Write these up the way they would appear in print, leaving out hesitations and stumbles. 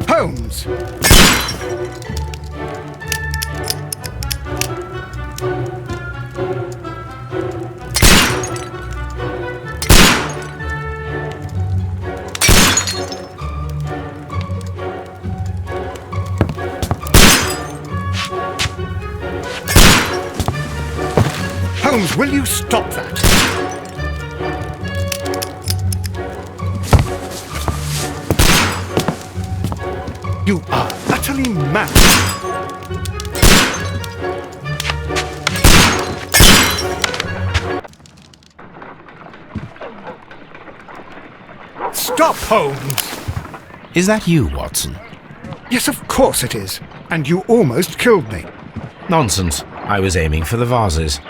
Holmes! Holmes, will you stop that? You are utterly mad. Stop, Holmes! Is that you, Watson? Yes, of course it is. And you almost killed me. Nonsense. I was aiming for the vases.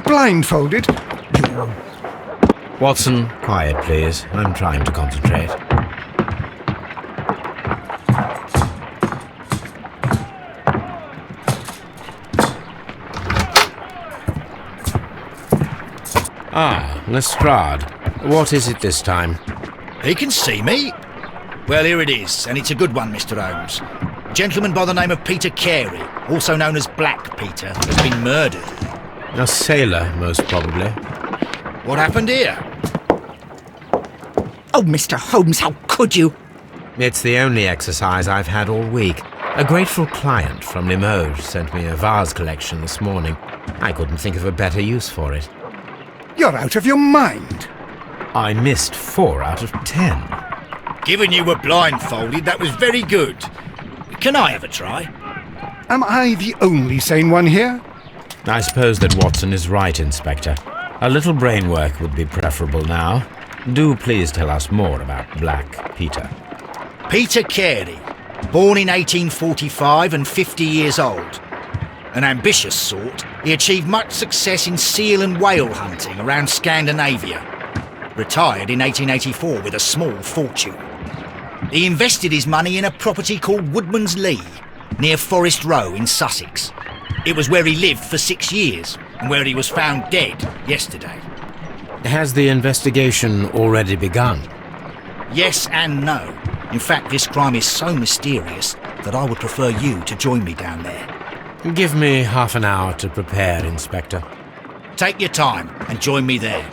Blindfolded? Watson, quiet, please. I'm trying to concentrate. Ah, Lestrade. What is it this time? He can see me. Well, here it is, and it's a good one, Mr. Holmes. A gentleman by the name of Peter Carey, also known as Black Peter, has been murdered. A sailor, most probably. What happened here? Oh, Mr. Holmes, how could you? It's the only exercise I've had all week. A grateful client from Limoges sent me a vase collection this morning. I couldn't think of a better use for it. You're out of your mind. I missed 4 out of 10. Given you were blindfolded, that was very good. Can I have a try? Am I the only sane one here? I suppose that Watson is right, Inspector. A little brain work would be preferable now. Do please tell us more about Black Peter. Peter Carey, born in 1845 and 50 years old. An ambitious sort, he achieved much success in seal and whale hunting around Scandinavia. Retired in 1884 with a small fortune. He invested his money in a property called Woodman's Lee, near Forest Row in Sussex. It was where he lived for 6 years, and where he was found dead yesterday. Has the investigation already begun? Yes and no. In fact, this crime is so mysterious that I would prefer you to join me down there. Give me half an hour to prepare, Inspector. Take your time and join me there.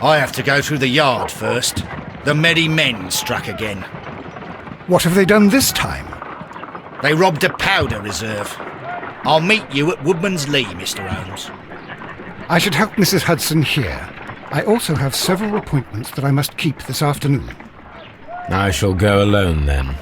I have to go through the yard first. The merry men struck again. What have they done this time? They robbed a powder reserve. I'll meet you at Woodman's Lee, Mr. Holmes. I should help Mrs. Hudson here. I also have several appointments that I must keep this afternoon. I shall go alone, then.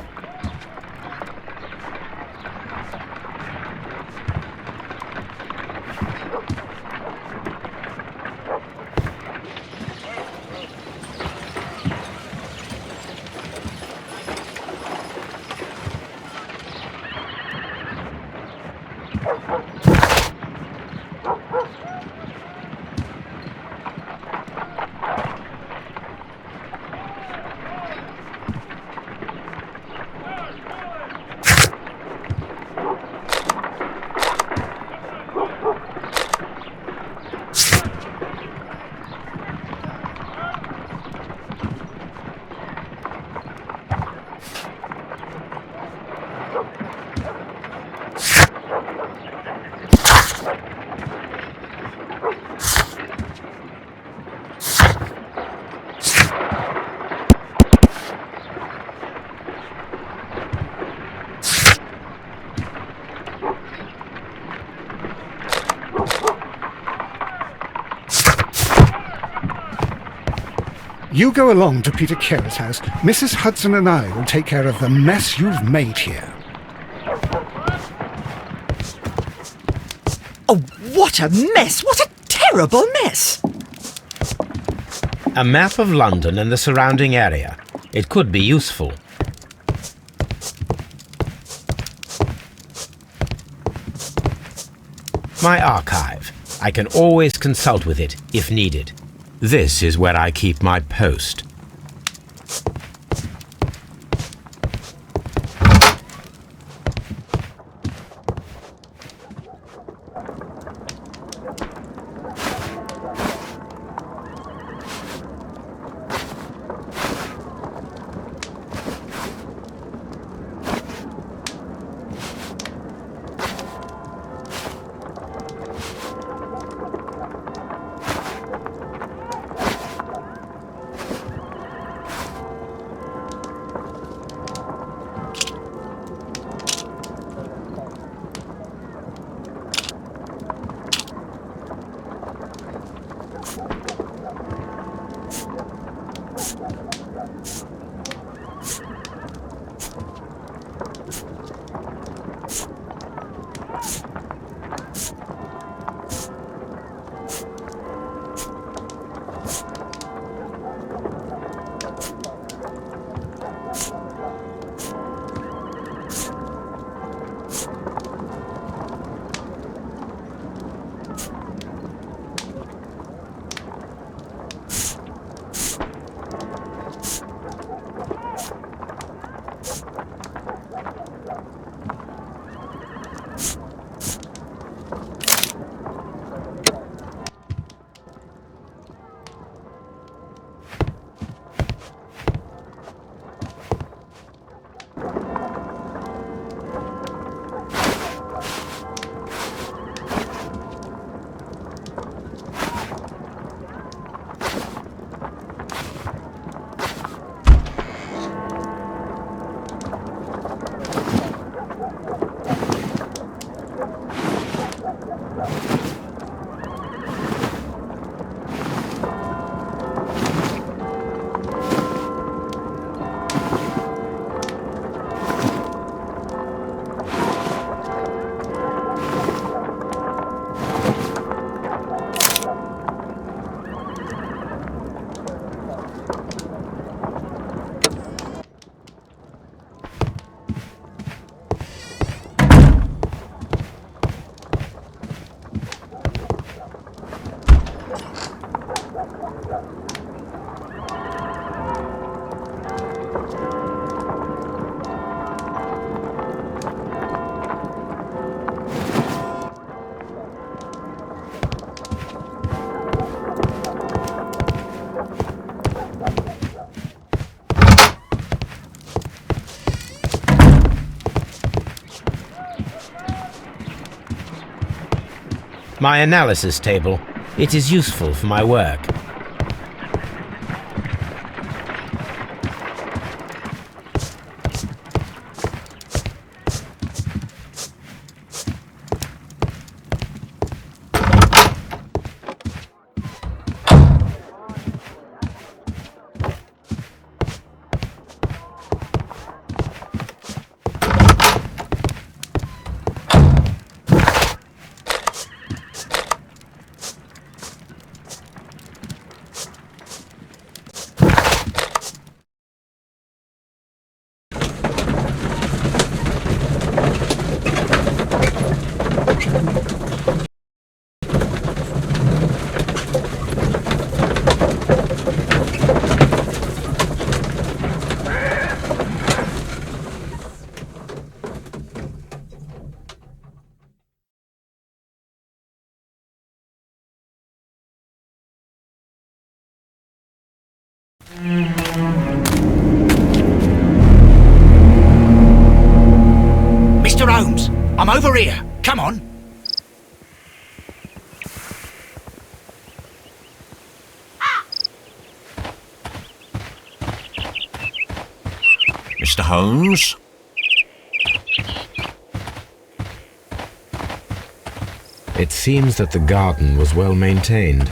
You go along to Peter Carey's house. Mrs. Hudson and I will take care of the mess you've made here. Oh, what a mess! What a terrible mess! A map of London and the surrounding area. It could be useful. My archive. I can always consult with it if needed. This is where I keep my post. My analysis table. It is useful for my work. I'm over here. Come on. Mr. Holmes? It seems that the garden was well maintained.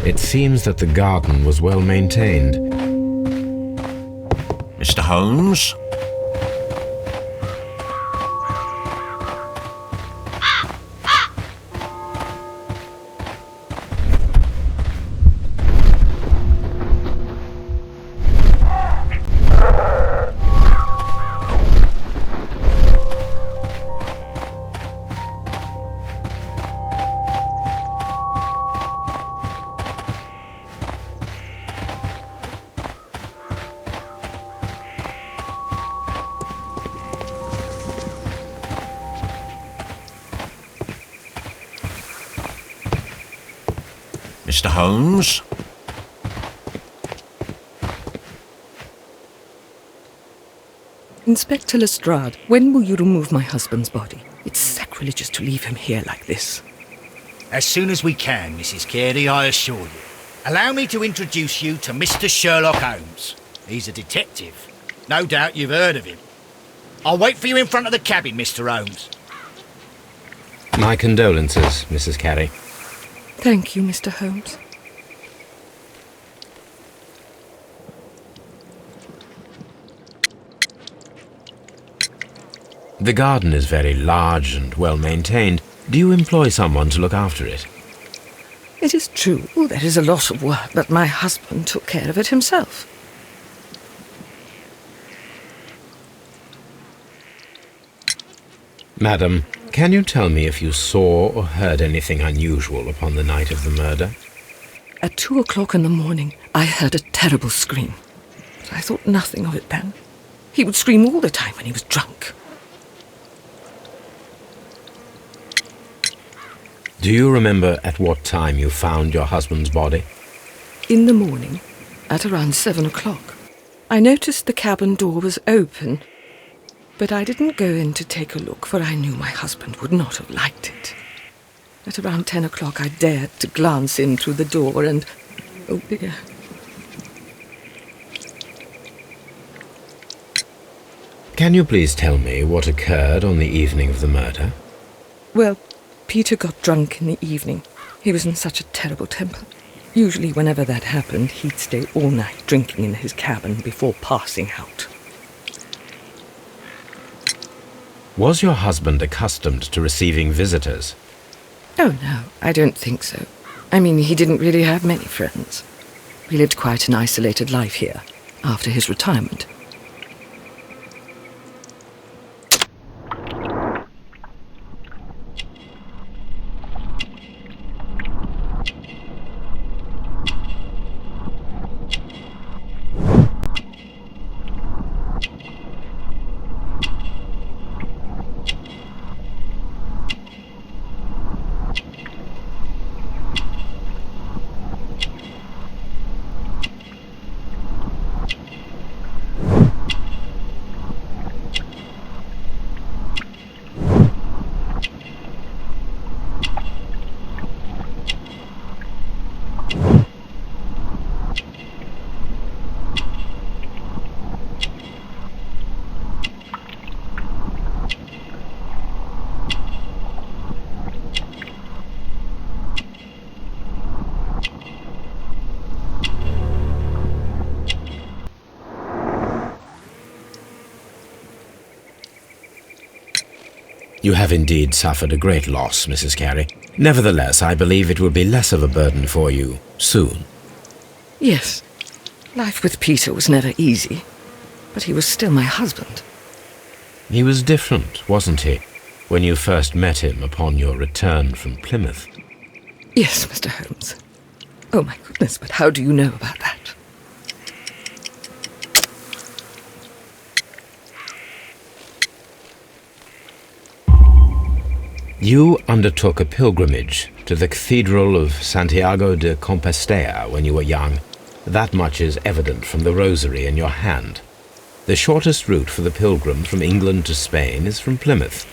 It seems that the garden was well maintained. Mr. Holmes? Mr. Holmes? Inspector Lestrade, when will you remove my husband's body? It's sacrilegious to leave him here like this. As soon as we can, Mrs. Carey, I assure you. Allow me to introduce you to Mr. Sherlock Holmes. He's a detective. No doubt you've heard of him. I'll wait for you in front of the cabin, Mr. Holmes. My condolences, Mrs. Carey. Thank you, Mr. Holmes. The garden is very large and well maintained. Do you employ someone to look after it? It is true, there is a lot of work, but my husband took care of it himself. Madam, can you tell me if you saw or heard anything unusual upon the night of the murder? At 2 o'clock in the morning, I heard a terrible scream. But I thought nothing of it then. He would scream all the time when he was drunk. Do you remember at what time you found your husband's body? In the morning, at around 7 o'clock, I noticed the cabin door was open, but I didn't go in to take a look, for I knew my husband would not have liked it. At around 10 o'clock, I dared to glance in through the door and... oh dear. Can you please tell me what occurred on the evening of the murder? Well, Peter got drunk in the evening. He was in such a terrible temper. Usually whenever that happened, he'd stay all night drinking in his cabin before passing out. Was your husband accustomed to receiving visitors? Oh no, I don't think so. I mean, he didn't really have many friends. He lived quite an isolated life here, after his retirement. You have indeed suffered a great loss, Mrs. Carey. Nevertheless, I believe it will be less of a burden for you soon. Yes, life with Peter was never easy, but he was still my husband. He was different, wasn't he, when you first met him upon your return from Plymouth? Yes, Mr. Holmes. Oh my goodness, but how do you know about that? You undertook a pilgrimage to the Cathedral of Santiago de Compostela when you were young. That much is evident from the rosary in your hand. The shortest route for the pilgrim from England to Spain is from Plymouth.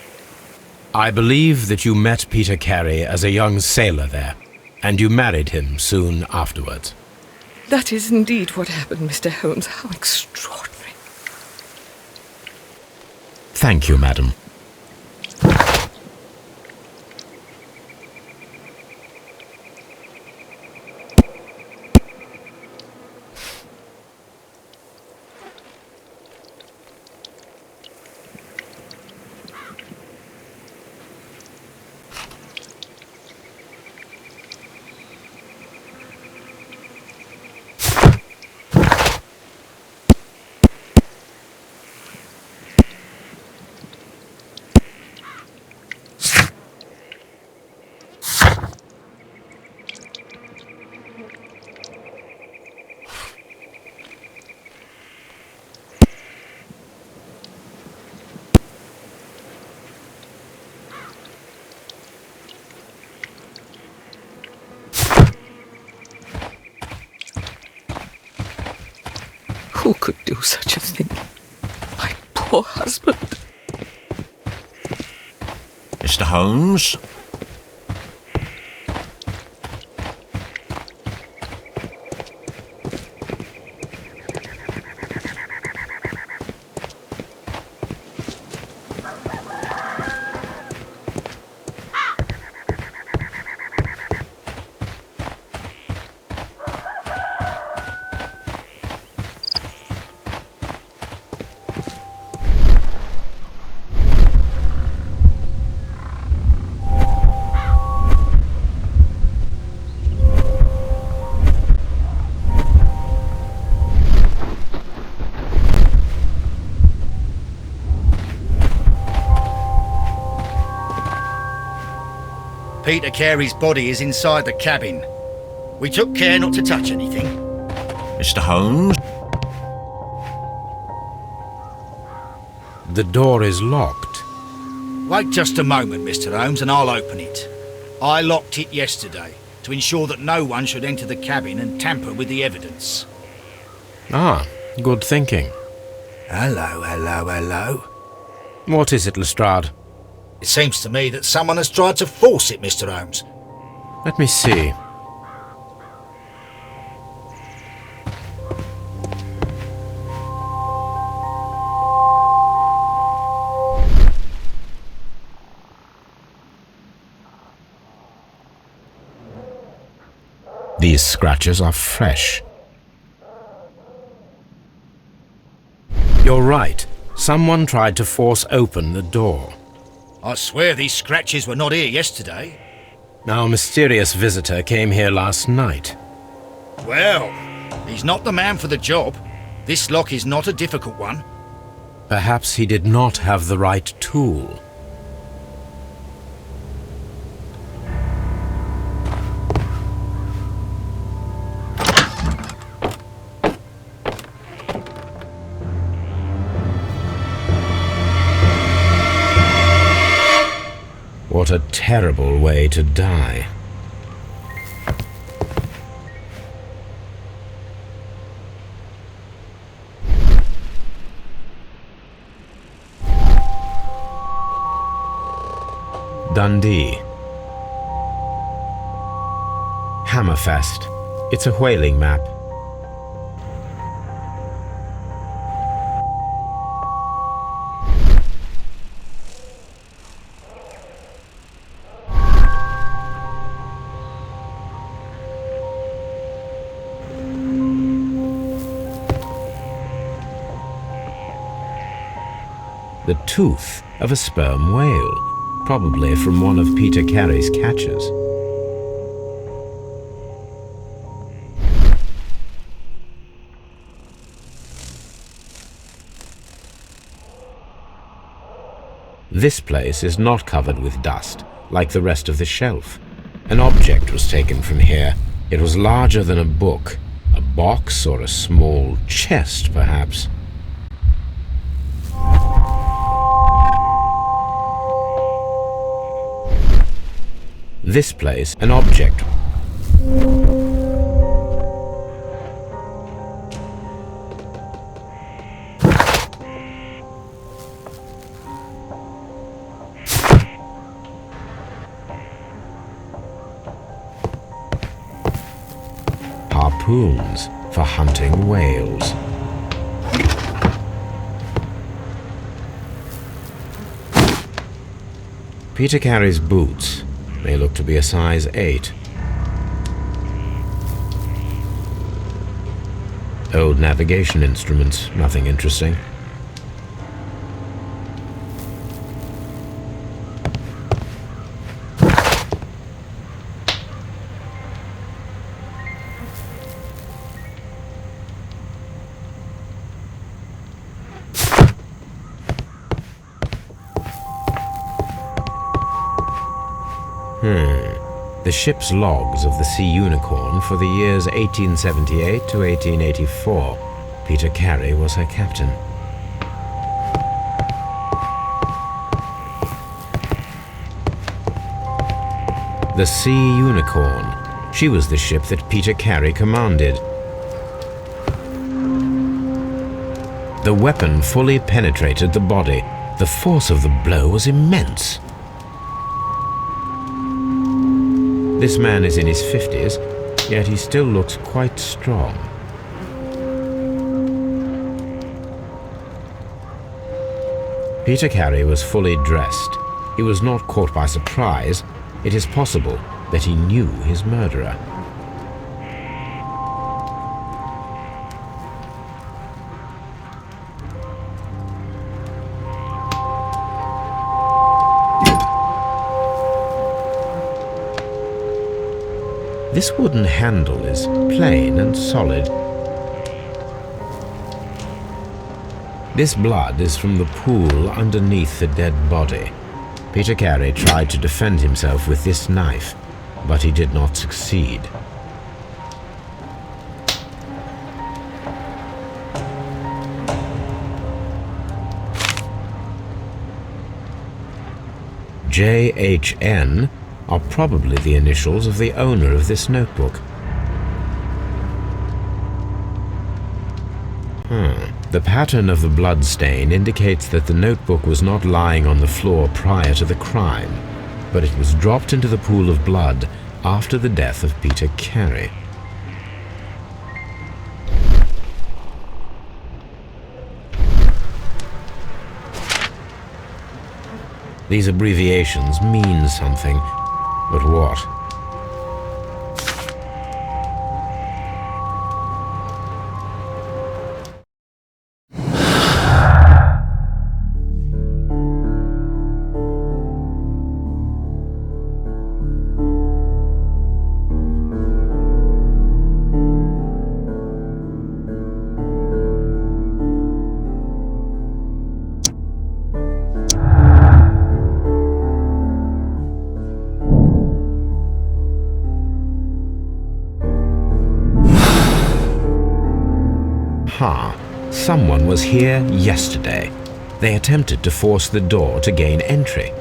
I believe that you met Peter Carey as a young sailor there, and you married him soon afterwards. That is indeed what happened, Mr. Holmes. How extraordinary. Thank you, madam. Who could do such a thing? My poor husband. Mr. Holmes? Peter Carey's body is inside the cabin. We took care not to touch anything. Mr. Holmes? The door is locked. Wait just a moment, Mr. Holmes, and I'll open it. I locked it yesterday to ensure that no one should enter the cabin and tamper with the evidence. Ah, good thinking. Hello, hello, hello. What is it, Lestrade? It seems to me that someone has tried to force it, Mr. Holmes. Let me see. These scratches are fresh. You're right. Someone tried to force open the door. I swear these scratches were not here yesterday. Our mysterious visitor came here last night. Well, he's not the man for the job. This lock is not a difficult one. Perhaps he did not have the right tool. What a terrible way to die. Dundee. Hammerfest. It's a whaling map. The tooth of a sperm whale. probably from one of Peter Carey's catches. This place is not covered with dust, like the rest of the shelf. An object was taken from here. It was larger than a book, a box or a small chest, perhaps. This place, an object. Harpoons for hunting whales. Peter Carey's boots. They look to be a size 8. Old navigation instruments, nothing interesting. The ship's logs of the Sea Unicorn for the years 1878 to 1884. Peter Carey was her captain. The Sea Unicorn. She was the ship that Peter Carey commanded. The weapon fully penetrated the body. The force of the blow was immense. This man is in his 50s, yet he still looks quite strong. Peter Carey was fully dressed. He was not caught by surprise. It is possible that he knew his murderer. This wooden handle is plain and solid. This blood is from the pool underneath the dead body. Peter Carey tried to defend himself with this knife, but he did not succeed. JHN are probably the initials of the owner of this notebook. The pattern of the blood stain indicates that the notebook was not lying on the floor prior to the crime, but it was dropped into the pool of blood after the death of Peter Carey. These abbreviations mean something. But what? Someone was here yesterday. They attempted to force the door to gain entry.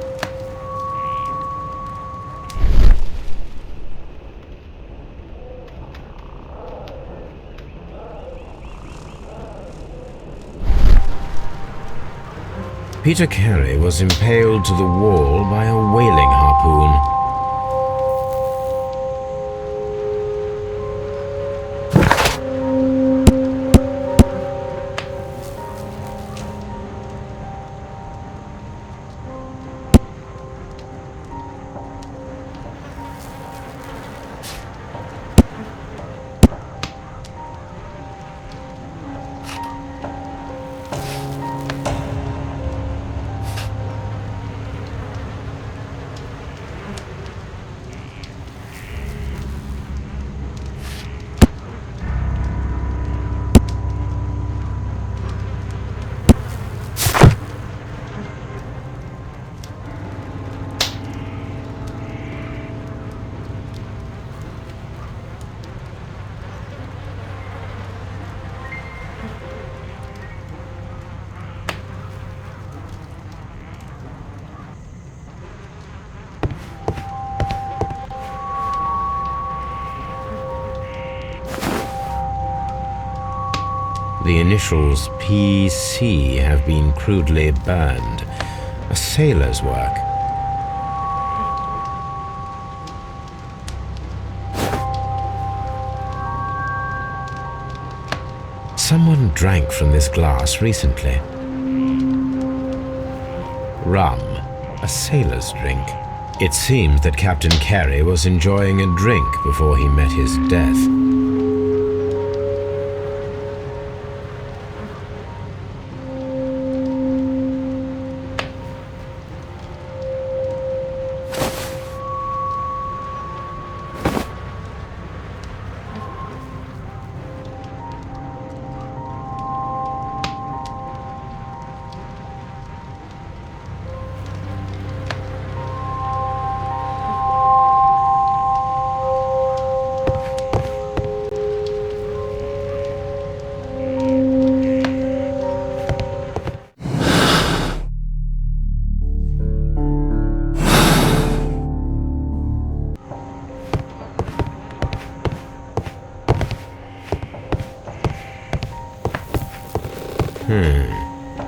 Peter Carey was impaled to the wall by a whaling harpoon. initials PC have been crudely burned. A sailor's work. Someone drank from this glass recently. Rum, a sailor's drink. It seems that Captain Carey was enjoying a drink before he met his death.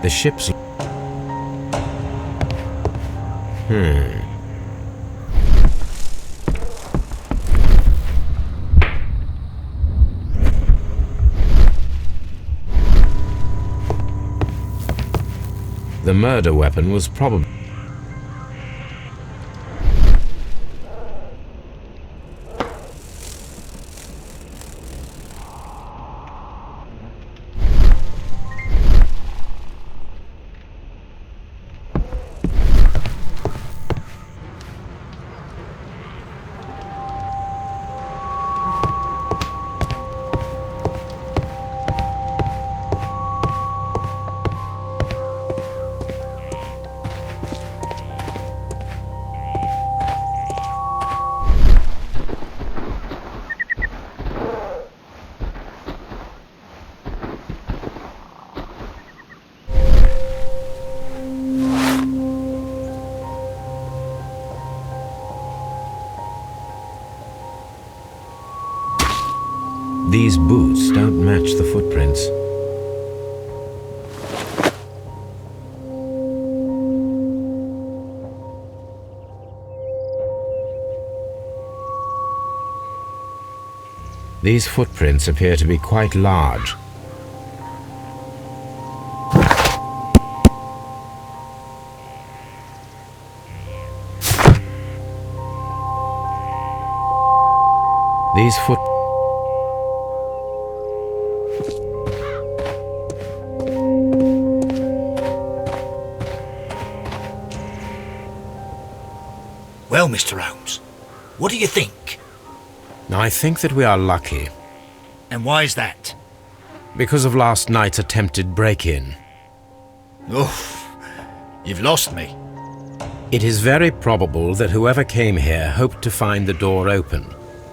The ship's... The murder weapon was probably... These boots don't match the footprints. These footprints appear to be quite large. These Well, Mr. Holmes, what do you think? I think that we are lucky. And why is that? Because of last night's attempted break-in. Oof, you've lost me. It is very probable that whoever came here hoped to find the door open.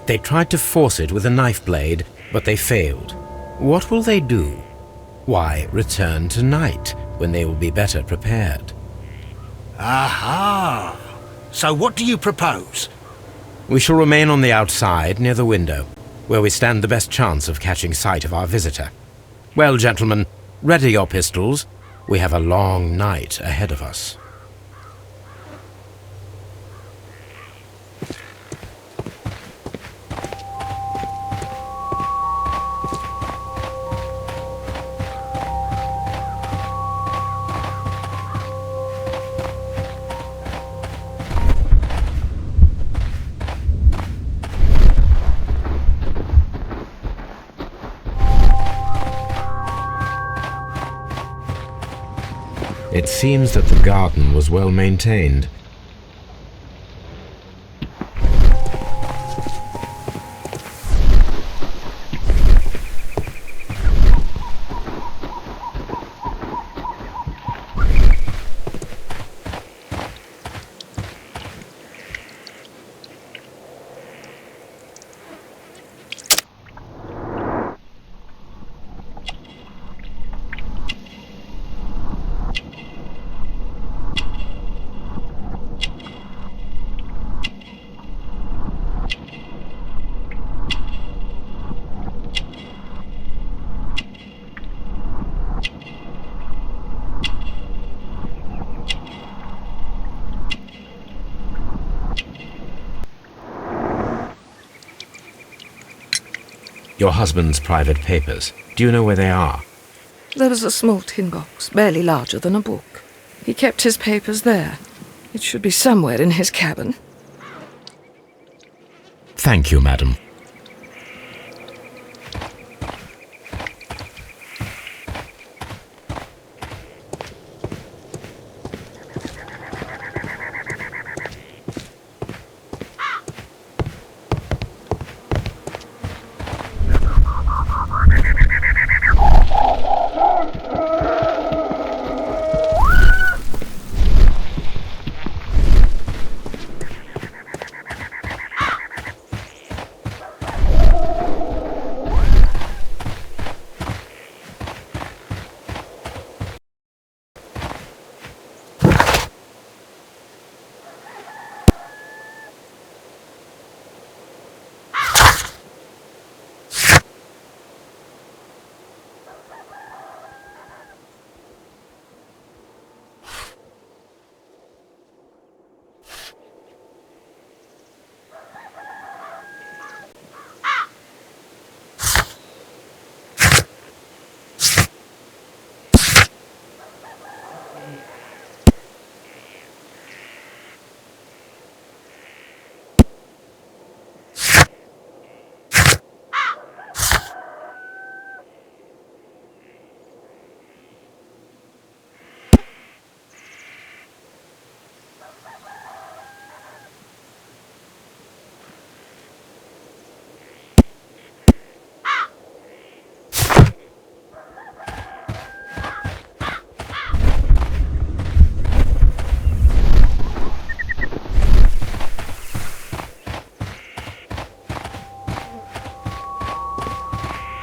They tried to force it with a knife blade, but they failed. What will they do? Why, return tonight, when they will be better prepared. Aha! So what do you propose? We shall remain on the outside, near the window, where we stand the best chance of catching sight of our visitor. Well, gentlemen, ready your pistols. We have a long night ahead of us. It seems that the garden was well maintained. Your husband's private papers. Do you know where they are? There was a small tin box, barely larger than a book. He kept his papers there. It should be somewhere in his cabin. Thank you, madam.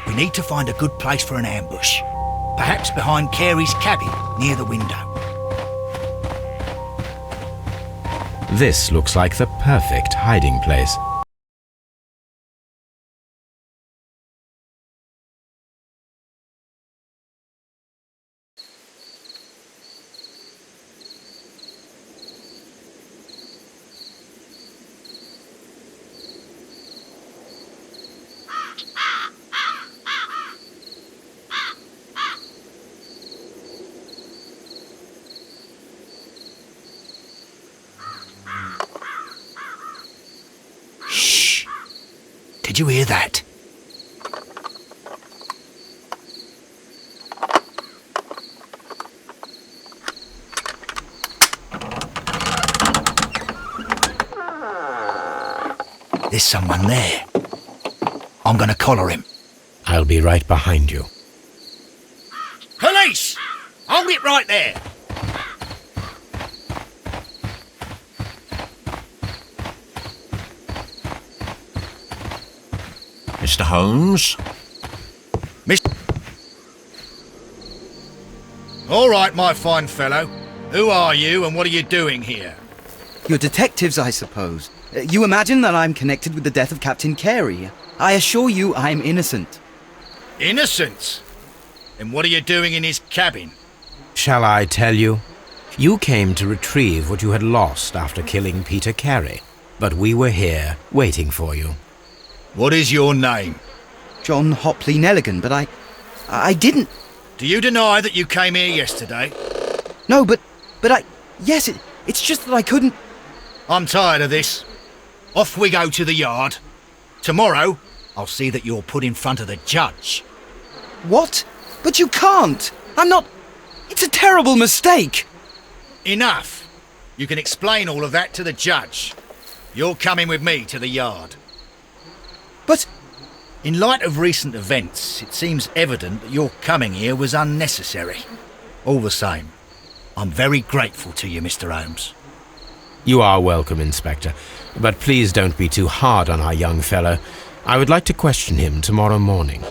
We need to find a good place for an ambush. Perhaps behind Carey's cabin, near the window. This looks like the perfect hiding place. Did you hear that? There's someone there. I'm gonna collar him. I'll be right behind you. Police! Hold it right there! Mr. Holmes? All right, my fine fellow. Who are you and what are you doing here? You're detectives, I suppose. You imagine that I'm connected with the death of Captain Carey. I assure you I'm innocent. Innocent? And what are you doing in his cabin? Shall I tell you? You came to retrieve what you had lost after killing Peter Carey, but we were here waiting for you. What is your name? John Hopley Nelligan, but I didn't... Do you deny that you came here yesterday? No, but yes, it's just that I couldn't... I'm tired of this. Off we go to the yard. Tomorrow, I'll see that you're put in front of the judge. What? But you can't! I'm not... It's a terrible mistake! Enough. You can explain all of that to the judge. You're coming with me to the yard. But... In light of recent events, it seems evident that your coming here was unnecessary. All the same, I'm very grateful to you, Mr. Holmes. You are welcome, Inspector, but please don't be too hard on our young fellow. I would like to question him tomorrow morning.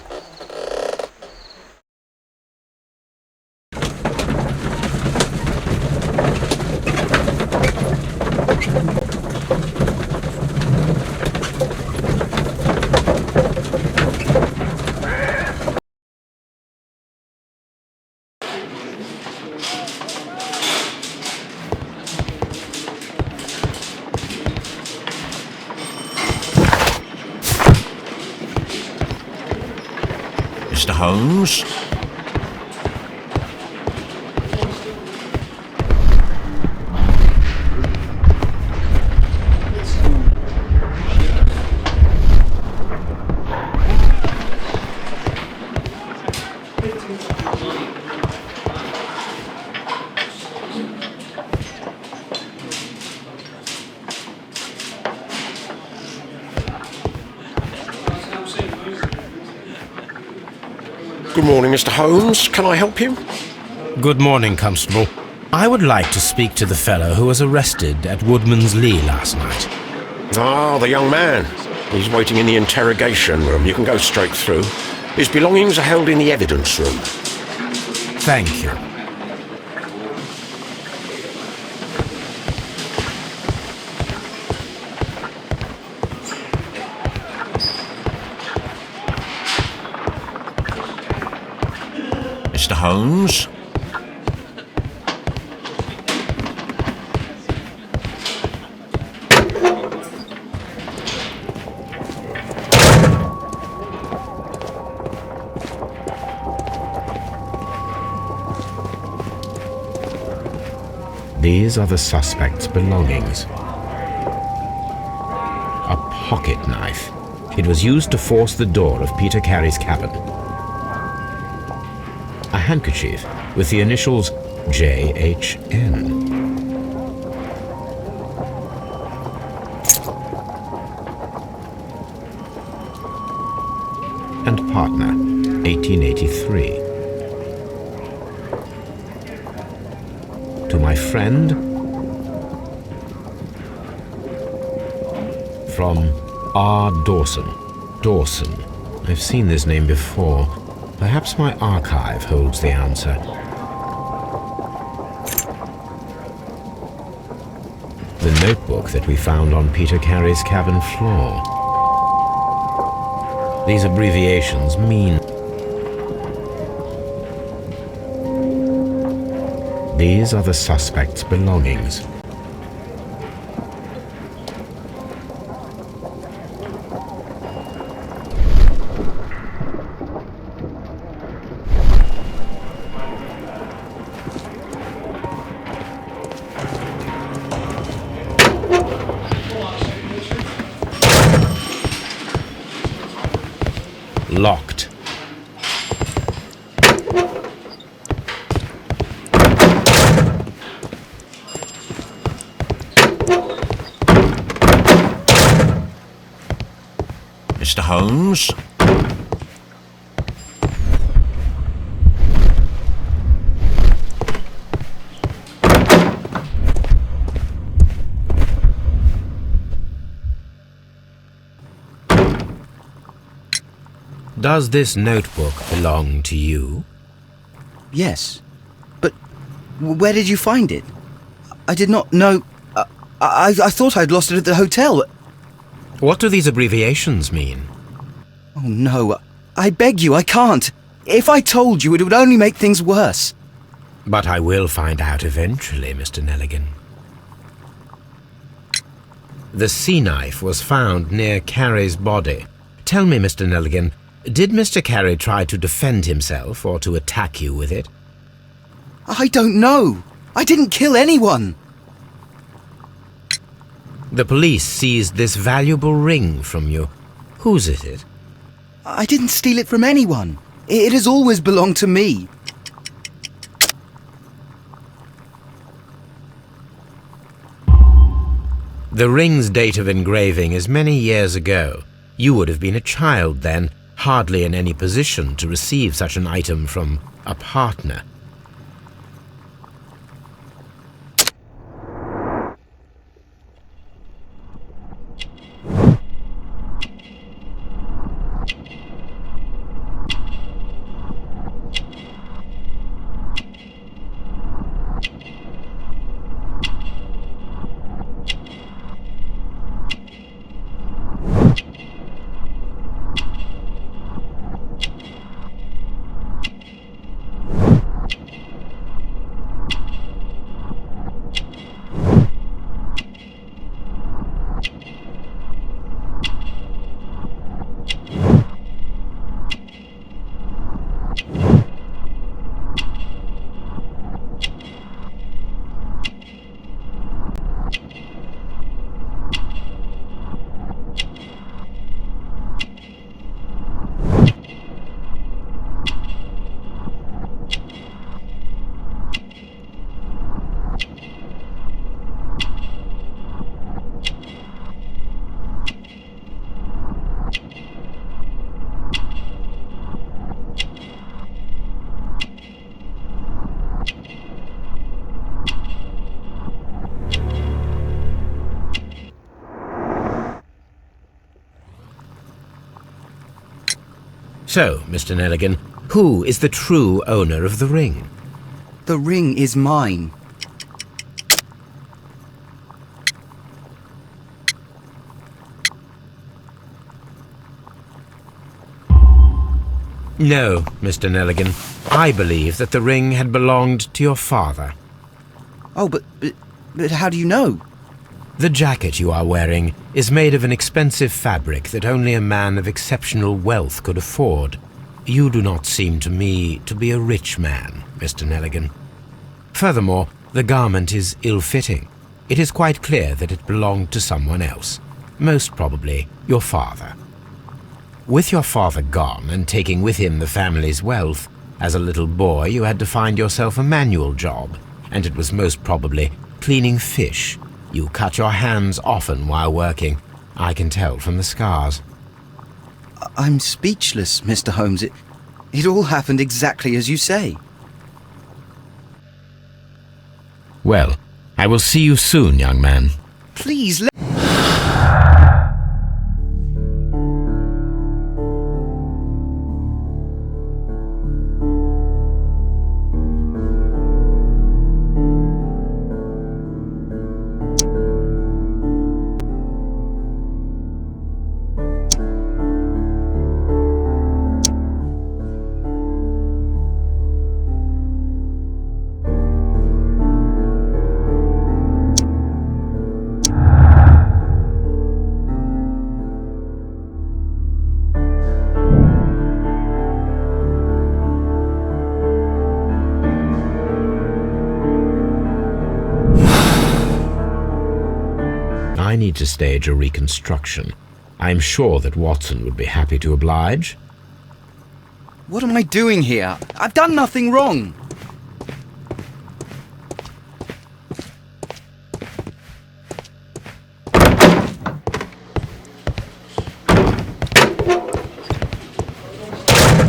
Mr. Holmes? Good morning, Mr. Holmes. Can I help you? Good morning, Constable. I would like to speak to the fellow who was arrested at Woodman's Lee last night. Ah, the young man. He's waiting in the interrogation room. You can go straight through. His belongings are held in the evidence room. Thank you. Mr. Holmes? These are the suspect's belongings. A pocket knife. It was used to force the door of Peter Carey's cabin. A handkerchief with the initials JHN. And partner, 1883. To my friend, from R. Dawson. Dawson. I've seen this name before. Perhaps my archive holds the answer. The notebook that we found on Peter Carey's cabin floor. These abbreviations mean... These are the suspect's belongings. Locked. Mr. Holmes? Does this notebook belong to you? Yes. But where did you find it? I did not know... I thought I'd lost it at the hotel. What do these abbreviations mean? Oh, no. I beg you, I can't. If I told you, it would only make things worse. But I will find out eventually, Mr. Nelligan. The sea knife was found near Carey's body. Tell me, Mr. Nelligan, did Mr. Carey try to defend himself or to attack you with it? I don't know. I didn't kill anyone. The police seized this valuable ring from you. Whose is it? I didn't steal it from anyone. It has always belonged to me. The ring's date of engraving is many years ago. You would have been a child then, hardly in any position to receive such an item from a partner. So, Mr. Nelligan, who is the true owner of the ring? The ring is mine. No, Mr. Nelligan. I believe that the ring had belonged to your father. Oh, but how do you know? The jacket you are wearing is made of an expensive fabric that only a man of exceptional wealth could afford. You do not seem to me to be a rich man, Mr. Nelligan. Furthermore, the garment is ill-fitting. It is quite clear that it belonged to someone else, most probably your father. With your father gone and taking with him the family's wealth, as a little boy you had to find yourself a manual job, and it was most probably cleaning fish. You cut your hands often while working. I can tell from the scars. I'm speechless, Mr. Holmes. It all happened exactly as you say. Well, I will see you soon, young man. Please let... I need to stage a reconstruction. I am sure that Watson would be happy to oblige. What am I doing here? I've done nothing wrong.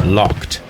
Locked.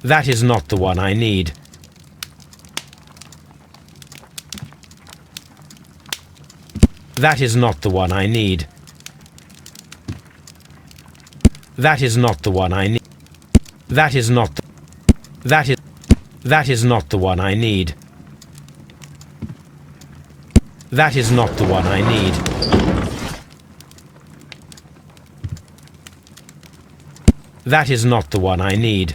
That is not the one I need. That is not the one I need. That is not the one I need. That is not the... That is not the one I need. That is not the one I need. That is not the one I need.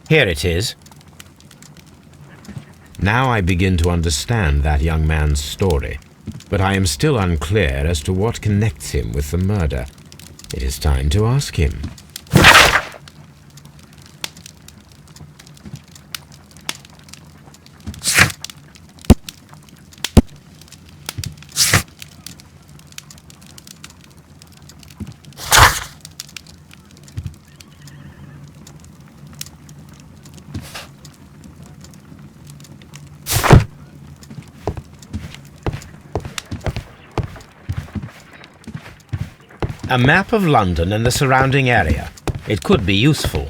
Here it is. Now I begin to understand that young man's story, but I am still unclear as to what connects him with the murder. It is time to ask him. A map of London and the surrounding area. It could be useful.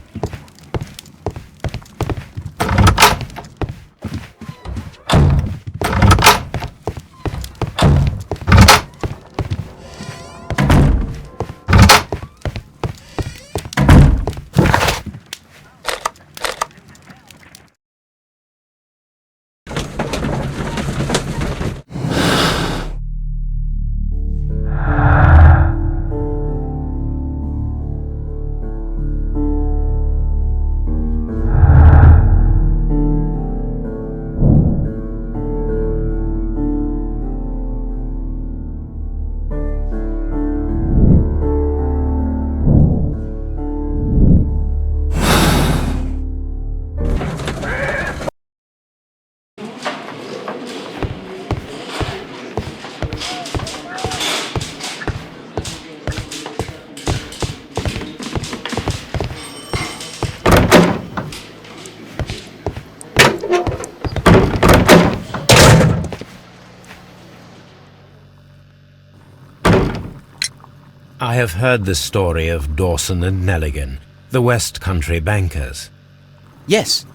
I have heard the story of Dawson and Nelligan, the West Country bankers. Yes,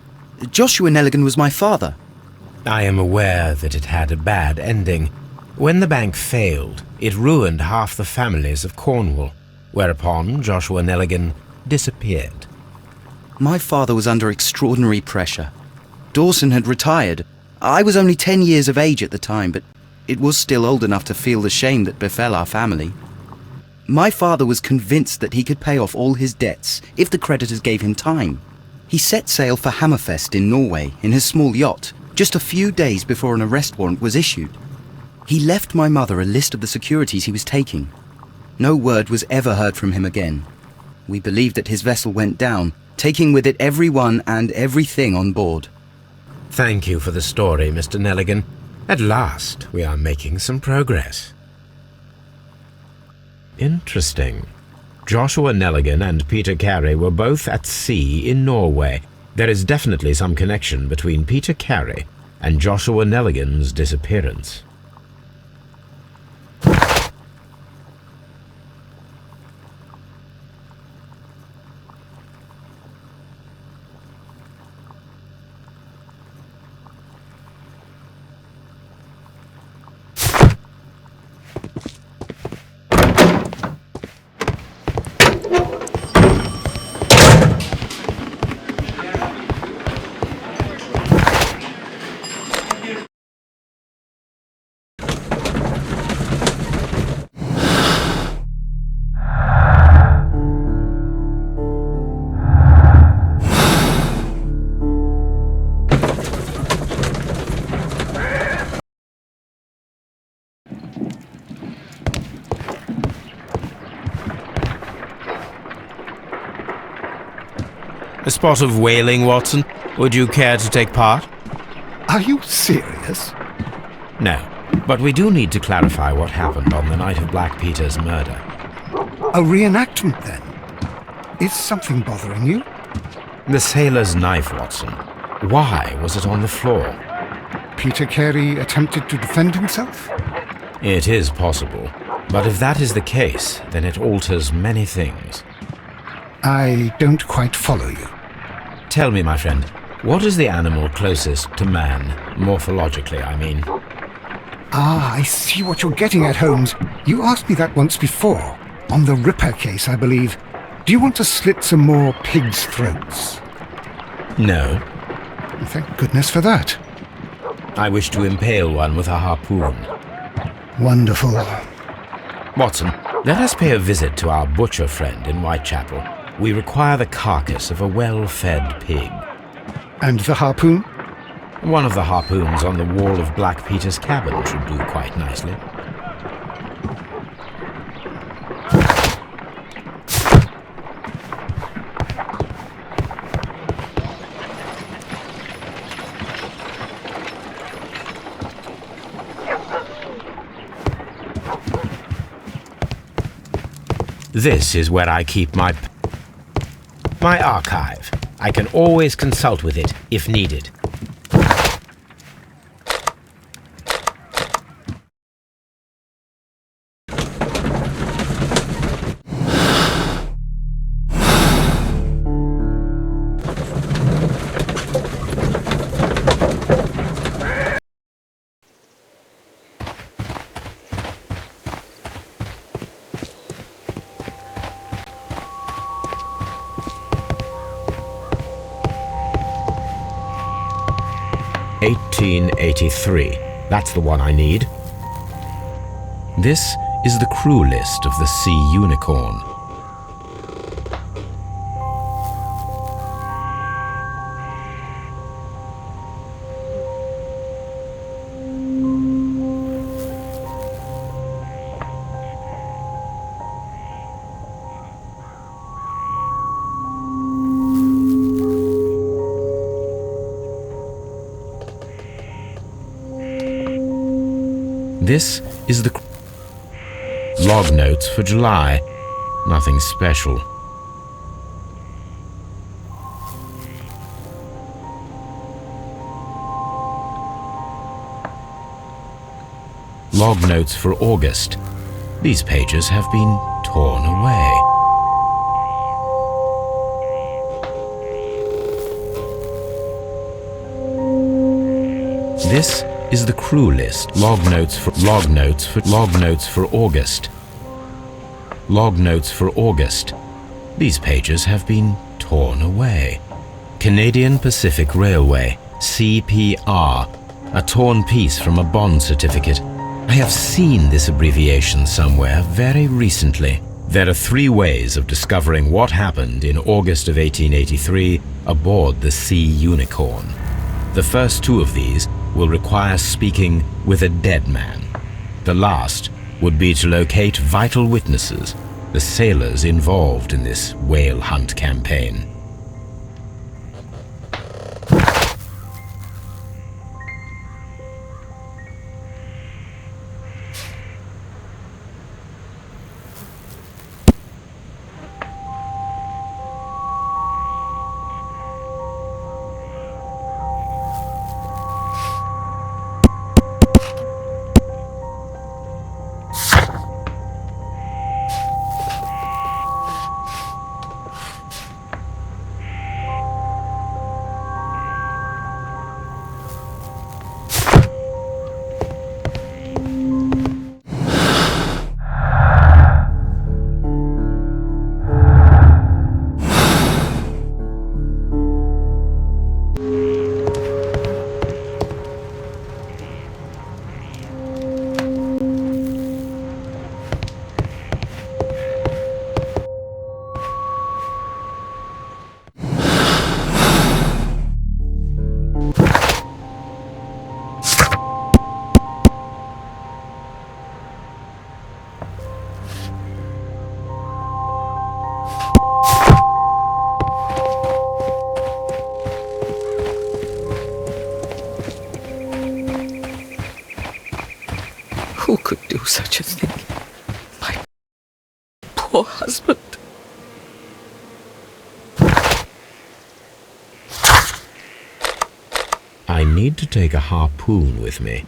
Joshua Nelligan was my father. I am aware that it had a bad ending. When the bank failed, it ruined half the families of Cornwall, whereupon Joshua Nelligan disappeared. My father was under extraordinary pressure. Dawson had retired. I was only 10 years of age at the time, but it was still old enough to feel the shame that befell our family. My father was convinced that he could pay off all his debts if the creditors gave him time. He set sail for Hammerfest in Norway in his small yacht just a few days before an arrest warrant was issued. He left my mother a list of the securities he was taking. No word was ever heard from him again. We believe that his vessel went down, taking with it everyone and everything on board. Thank you for the story, Mr. Nelligan. At last, we are making some progress. Interesting. Joshua Nelligan and Peter Carey were both at sea in Norway. There is definitely some connection between Peter Carey and Joshua Nelligan's disappearance. A spot of whaling, Watson. Would you care to take part? Are you serious? No, but we do need to clarify what happened on the night of Black Peter's murder. A reenactment, then? Is something bothering you? The sailor's knife, Watson. Why was it on the floor? Peter Carey attempted to defend himself? It is possible. But if that is the case, then it alters many things. I don't quite follow you. Tell me, my friend, what is the animal closest to man, morphologically, I mean? Ah, I see what you're getting at, Holmes. You asked me that once before. On the Ripper case, I believe. Do you want to slit some more pigs' throats? No. Thank goodness for that. I wish to impale one with a harpoon. Wonderful. Watson, let us pay a visit to our butcher friend in Whitechapel. We require the carcass of a well-fed pig. And the harpoon? One of the harpoons on the wall of Black Peter's cabin should do quite nicely. This is where I keep my archive. I can always consult with it if needed. (1883). That's the one I need. This is the crew list of the Sea Unicorn. This is the log notes for July. Nothing special. Log notes for August. These pages have been torn away. This is the crew list. Log notes for August. Log notes for August. These pages have been torn away. Canadian Pacific Railway, CPR, a torn piece from a bond certificate. I have seen this abbreviation somewhere very recently. There are 3 ways of discovering what happened in August of 1883 aboard the Sea Unicorn. The first 2 of these will require speaking with a dead man. The last would be to locate vital witnesses, the sailors involved in this whale hunt campaign. Who could do such a thing? My poor poor husband. I need to take a harpoon with me.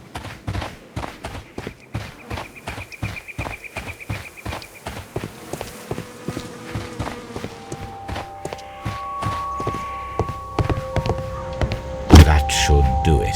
That should do it.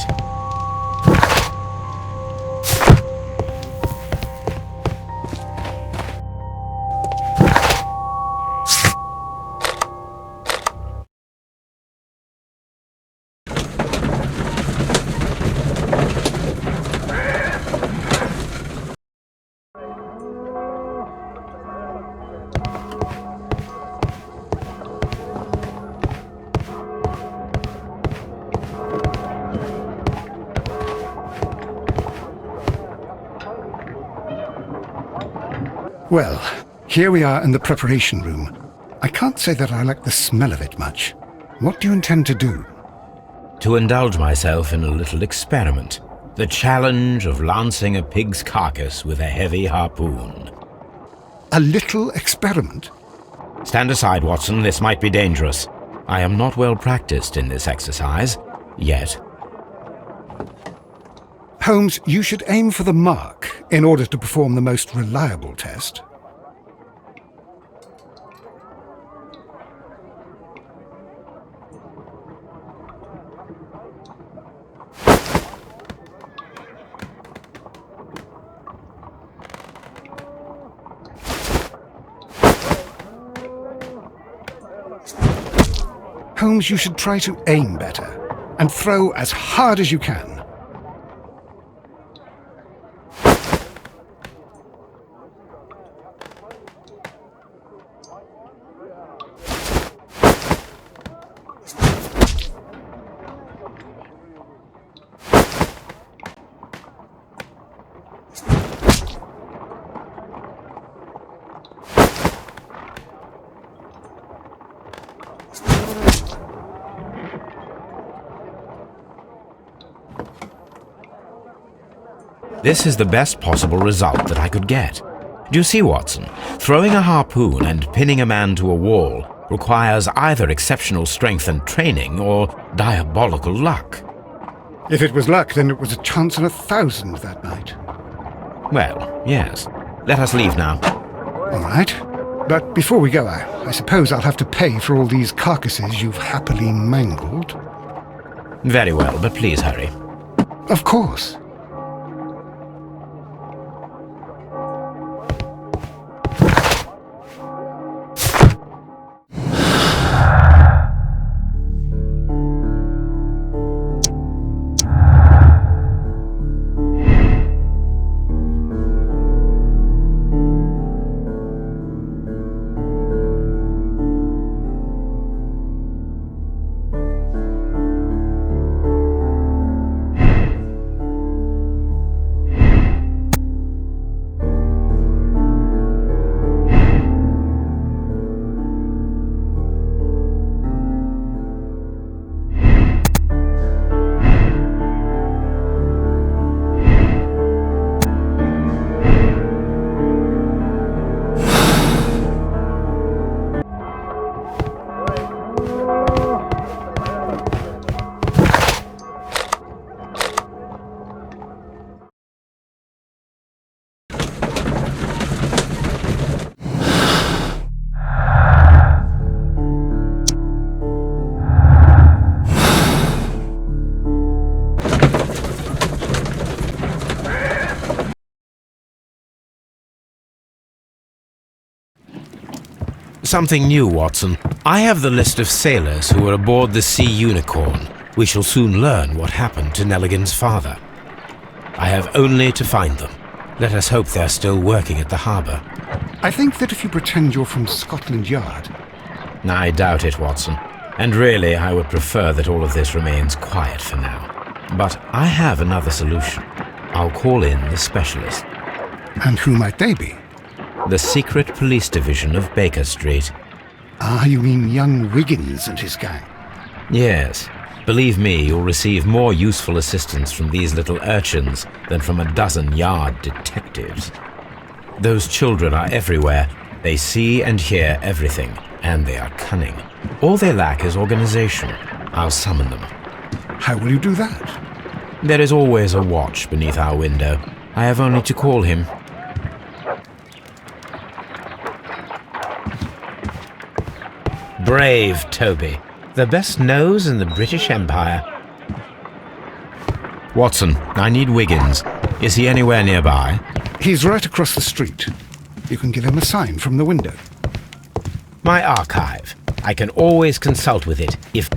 Well, here we are in the preparation room. I can't say that I like the smell of it much. What do you intend to do? To indulge myself in a little experiment. The challenge of lancing a pig's carcass with a heavy harpoon. A little experiment? Stand aside, Watson. This might be dangerous. I am not well practiced in this exercise. Yet. Holmes, you should aim for the mark in order to perform the most reliable test. Holmes, you should try to aim better and throw as hard as you can. This is the best possible result that I could get. Do you see, Watson? Throwing a harpoon and pinning a man to a wall requires either exceptional strength and training or diabolical luck. If it was luck, then it was a chance in 1,000 that night. Well, yes. Let us leave now. All right. But before we go, I suppose I'll have to pay for all these carcasses you've happily mangled. Very well, but please hurry. Of course. Something new, Watson. I have the list of sailors who were aboard the Sea Unicorn. We shall soon learn what happened to Nelligan's father. I have only to find them. Let us hope they're still working at the harbour. I think that if you pretend you're from Scotland Yard... I doubt it, Watson. And really, I would prefer that all of this remains quiet for now. But I have another solution. I'll call in the specialist. And who might they be? The secret police division of Baker Street. Ah, you mean young Wiggins and his gang? Yes. Believe me, you'll receive more useful assistance from these little urchins than from a dozen yard detectives. Those children are everywhere, They see and hear everything, and they are cunning. All they lack is organization. I'll summon them. How will you do that? There is always a watch beneath our window. I have only to call him. Brave Toby. The best nose in the British Empire. Watson, I need Wiggins. Is he anywhere nearby? He's right across the street. You can give him a sign from the window. My archive. I can always consult with it if...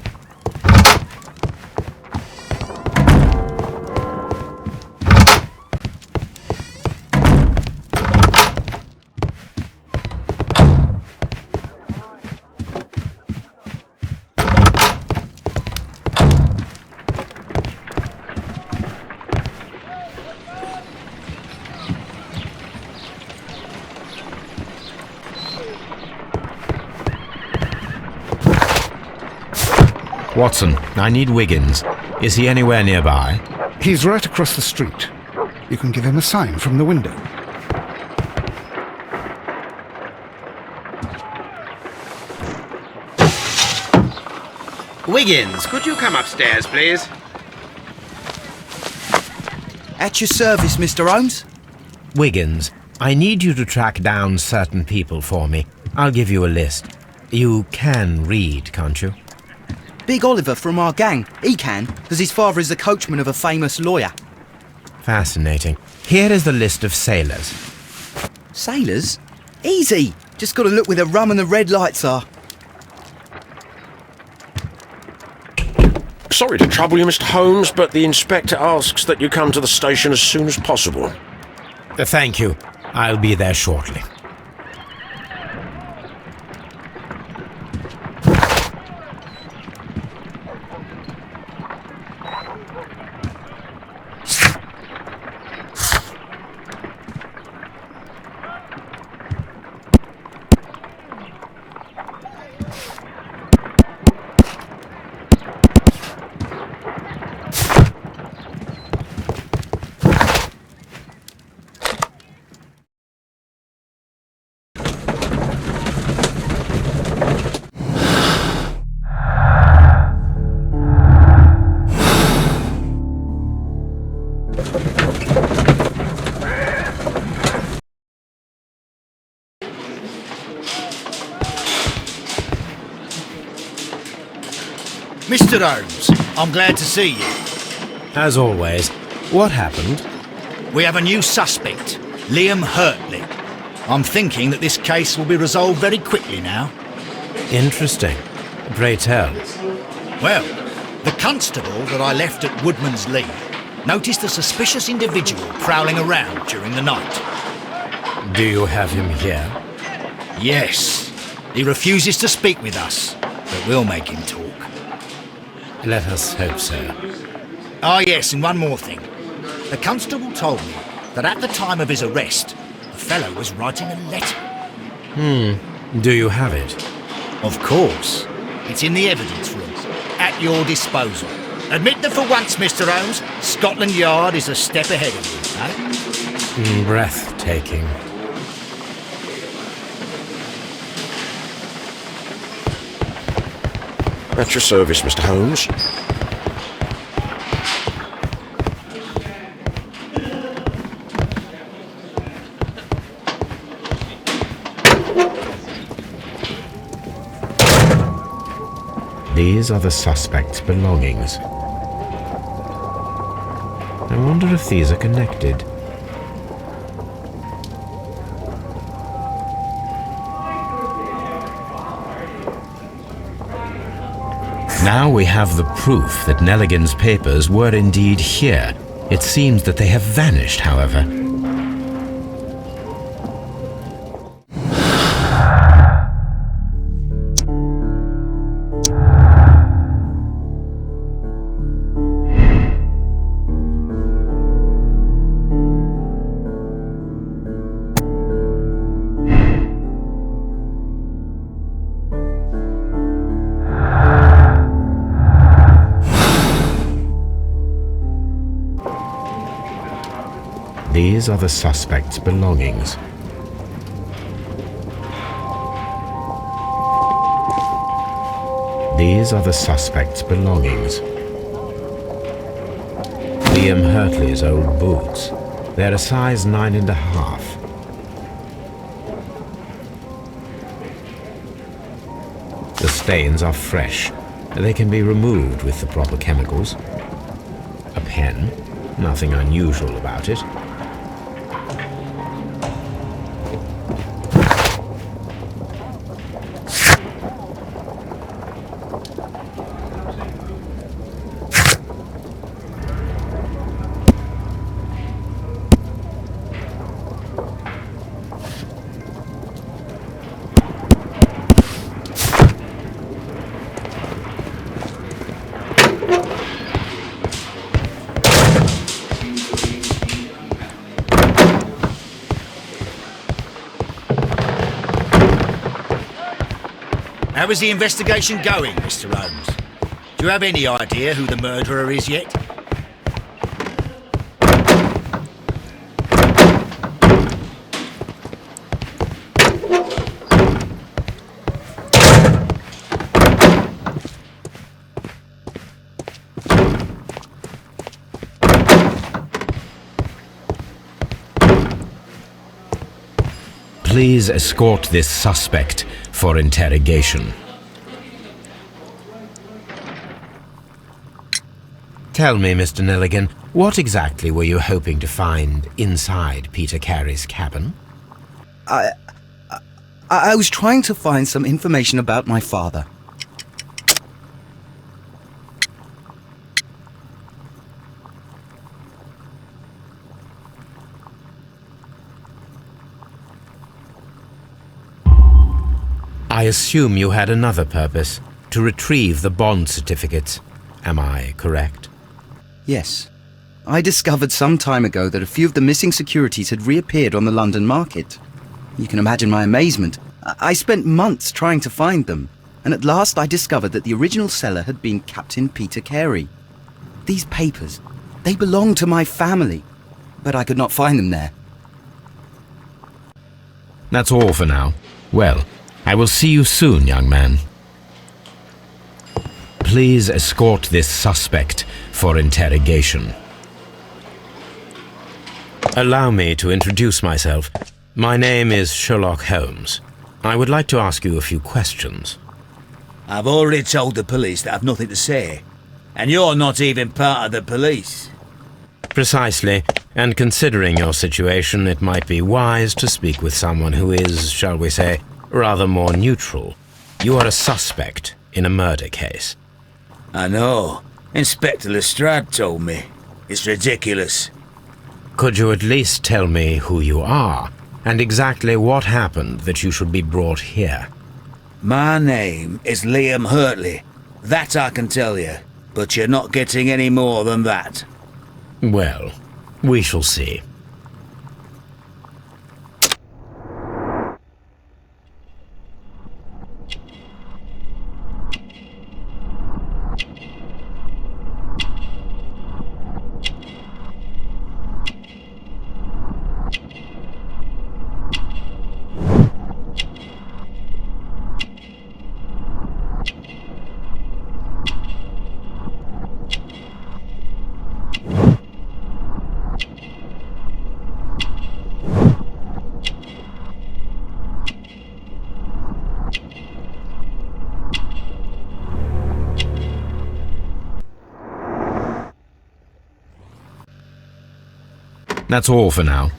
Watson, I need Wiggins. Is he anywhere nearby? He's right across the street. You can give him a sign from the window. Wiggins, could you come upstairs, please? At your service, Mr. Holmes. Wiggins, I need you to track down certain people for me. I'll give you a list. You can read, can't you? Big Oliver from our gang. He can, because his father is the coachman of a famous lawyer. Fascinating. Here is the list of sailors. Sailors? Easy. Just got to look where the rum and the red lights are. Sorry to trouble you, Mr. Holmes, but the inspector asks that you come to the station as soon as possible. Thank you. I'll be there shortly. Mr. Holmes, I'm glad to see you. As always, what happened? We have a new suspect, Liam Hurtley. I'm thinking that this case will be resolved very quickly now. Interesting. Pray tell. Well, the constable that I left at Woodman's Lee noticed a suspicious individual prowling around during the night. Do you have him here? Yes. He refuses to speak with us, but we'll make him talk. Let us hope so. Ah, yes, and one more thing. The constable told me that at the time of his arrest, the fellow was writing a letter. Do you have it? Of course. It's in the evidence room, at your disposal. Admit that for once, Mr. Holmes, Scotland Yard is a step ahead of you, eh? Breathtaking. At your service, Mr. Holmes. These are the suspect's belongings. I wonder if these are connected. Now we have the proof that Nelligan's papers were indeed here. It seems that they have vanished, however. These are the suspect's belongings. These are the suspect's belongings. Liam Hurtley's old boots. They're a size 9.5. The stains are fresh. They can be removed with the proper chemicals. A pen. Nothing unusual about it. How is the investigation going, Mr. Holmes? Do you have any idea who the murderer is yet? Please escort this suspect for interrogation. Tell me, Mr. Nelligan, what exactly were you hoping to find inside Peter Carey's cabin? I was trying to find some information about my father. I assume you had another purpose, to retrieve the bond certificates. Am I correct? Yes. I discovered some time ago that a few of the missing securities had reappeared on the London market. You can imagine my amazement. I spent months trying to find them, and at last I discovered that the original seller had been Captain Peter Carey. These papers, they belonged to my family, but I could not find them there. That's all for now. Well, I will see you soon, young man. Please escort this suspect for interrogation. Allow me to introduce myself. My name is Sherlock Holmes. I would like to ask you a few questions. I've already told the police that I've nothing to say. And you're not even part of the police. Precisely. And considering your situation, it might be wise to speak with someone who is, shall we say, rather more neutral. You are a suspect in a murder case. I know. Inspector Lestrade told me. It's ridiculous. Could you at least tell me who you are, and exactly what happened that you should be brought here? My name is Liam Hurtley. That I can tell you, but you're not getting any more than that. Well, we shall see. That's all for now.